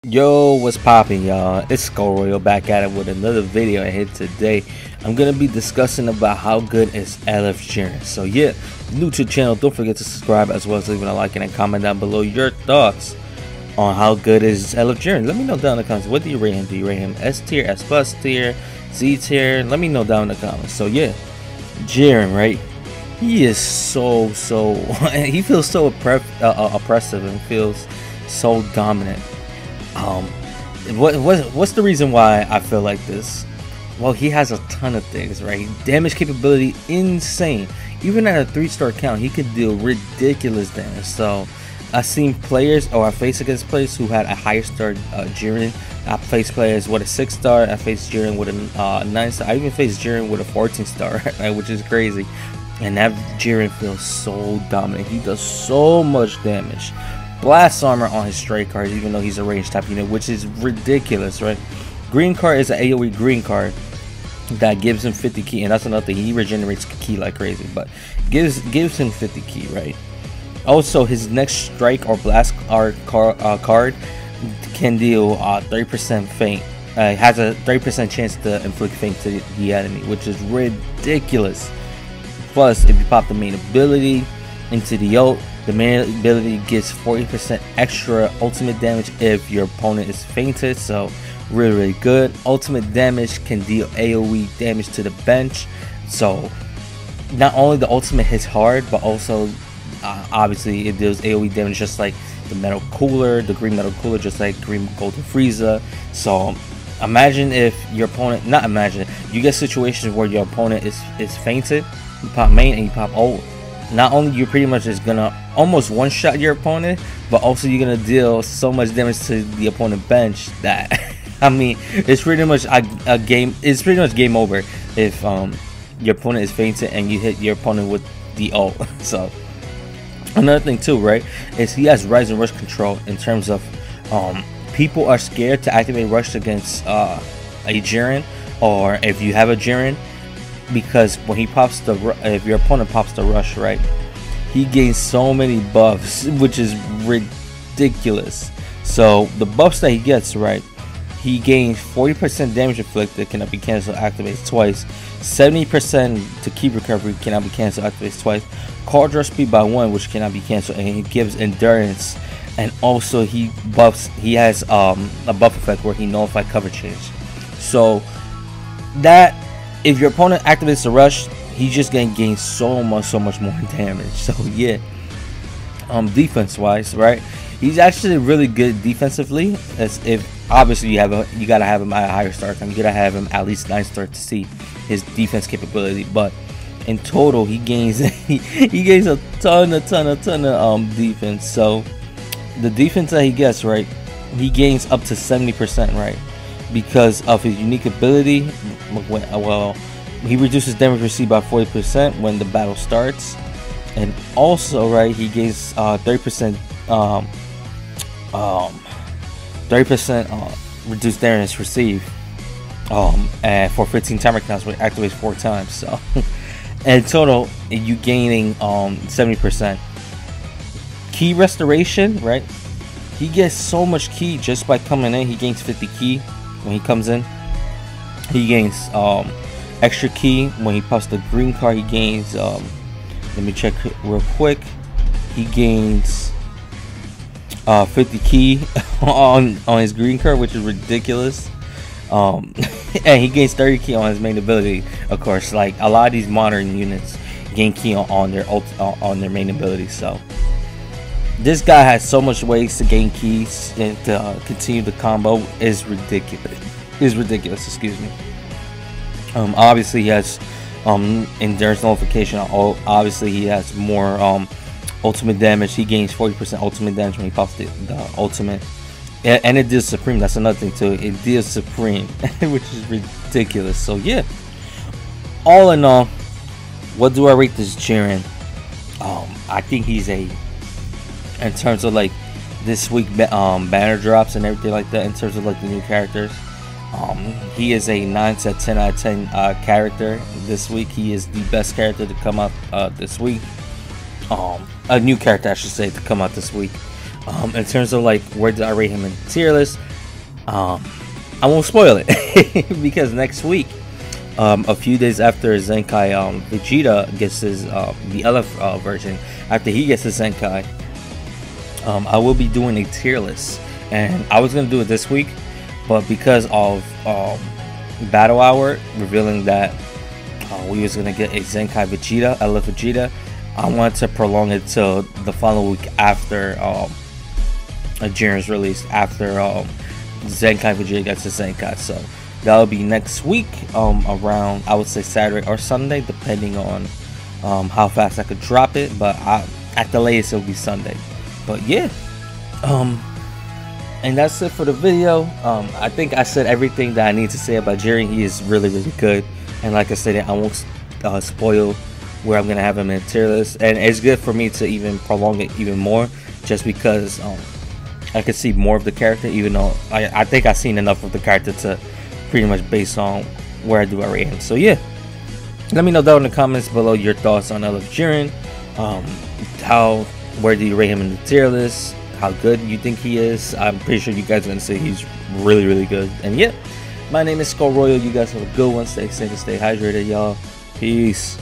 Yo, what's poppin', y'all? It's Skull Royal back at it with another video. And today I'm gonna be discussing about how good is LF Jiren. So yeah, new to the channel, don't forget to subscribe as well as leaving a like and a comment down below your thoughts on how good is LF Jiren. Let me know down in the comments. What do you rate him? Do you rate him S tier, S plus tier, Z tier? Let me know down in the comments. So yeah, Jiren, right? He is so he feels so oppressive and feels so dominant. What's the reason why I feel like this? Well, he has a ton of things, right? Damage capability insane. Even at a 3-star count, he could deal ridiculous damage. So I've seen players, or I faced against players who had a higher star Jiren. I faced players with a 6-star. I faced Jiren with a 9-star. I even faced Jiren with a 14-star, right? Which is crazy. And that Jiren feels so dominant. He does so much damage. Blast armor on his straight cards, even though he's a range type unit, which is ridiculous, right? Green card is an AoE green card that gives him 50 ki, and that's another thing. He regenerates ki like crazy, but gives him 50 ki, right? Also, his next strike or blast card can deal 30% feint. Has a 30% chance to inflict feint to the enemy, which is ridiculous. Plus, if you pop the main ability into the ult, the main ability gets 40% extra ultimate damage if your opponent is fainted, so really good. Ultimate damage can deal AoE damage to the bench, so not only the ultimate hits hard, but also obviously it deals AoE damage just like the metal cooler, the green metal cooler, just like green golden Frieza. So imagine if your opponent, not imagine, you get situations where your opponent is fainted, you pop main and you pop ult. Not only you're pretty much just gonna almost one-shot your opponent, but also you're gonna deal so much damage to the opponent bench that I mean, it's pretty much a game. It's pretty much game over if your opponent is fainted and you hit your opponent with the ult. So another thing too, right, is he has rise and rush control in terms of people are scared to activate rush against a Jiren, or if you have a Jiren. Because when he pops if your opponent pops the rush, right, he gains so many buffs, which is ridiculous. So the buffs that he gets, right, he gains 40% damage inflicted, cannot be cancelled, activates twice. 70% to keep recovery, cannot be cancelled, activates twice. Card draw speed by 1, which cannot be cancelled, and he gives endurance. And also he has a buff effect where he nullifies cover change. So that, if your opponent activates the rush, he's just gonna gain so much more damage. So yeah, defense wise, right, he's actually really good defensively. As if obviously you gotta have him at a higher star time, you gotta have him at least 9-star to see his defense capability. But in total, he gains he gains a ton of defense. So the defense that he gets, right, he gains up to 70%, right, because of his unique ability. Well, he reduces damage received by 40% when the battle starts, and also, right, he gains 30% reduced damage received and for 15 timer counts, which activates 4 times. So in total, you gaining 70% ki restoration, right? He gets so much ki just by coming in. He gains 50 ki when he comes in. He gains extra ki when he pops the green card. He gains let me check real quick. He gains 50 ki on his green card, which is ridiculous. And he gains 30 ki on his main ability. Of course, like a lot of these modern units gain ki on their main ability. So this guy has so much ways to gain keys and to continue the combo. Is ridiculous. Excuse me. Obviously he has endurance nullification. Obviously he has more ultimate damage. He gains 40% ultimate damage when he pops the ultimate, and it deals supreme. That's another thing too. It deals supreme, which is ridiculous. So yeah, all in all, what do I rate this Jiren? I think he's in terms of like this week banner drops and everything like that, in terms of like the new characters, he is a 9 to 10 out of 10 character this week. He is the best character to come out this week. A new character, I should say, to come out this week. In terms of like where did I rate him in the tier list, I won't spoil it because next week, a few days after Zenkai Vegeta gets his the other version, after he gets his Zenkai, I will be doing a tier list, and I was gonna do it this week, but because of Battle Hour revealing that we was gonna get a Zenkai Vegeta, LF Vegeta, I wanted to prolong it till the following week after Jiren's release, after Zenkai Vegeta gets his Zenkai. So that'll be next week, around, I would say, Saturday or Sunday, depending on how fast I could drop it, but at the latest it'll be Sunday. But yeah, and that's it for the video. I think I said everything that I need to say about Jiren. He is really, really good, and like I said, I won't spoil where I'm gonna have him in a tier list, and it's good for me to even prolong it even more, just because I could see more of the character, even though I think I've seen enough of the character to pretty much base on where I do I rate him. So yeah, let me know down in the comments below your thoughts on LF Jiren. Where do you rate him in the tier list? How good you think he is? I'm pretty sure you guys are gonna say he's really, really good. And yeah, my name is Skull Royal. You guys have a good one. Stay safe and stay hydrated, y'all. Peace.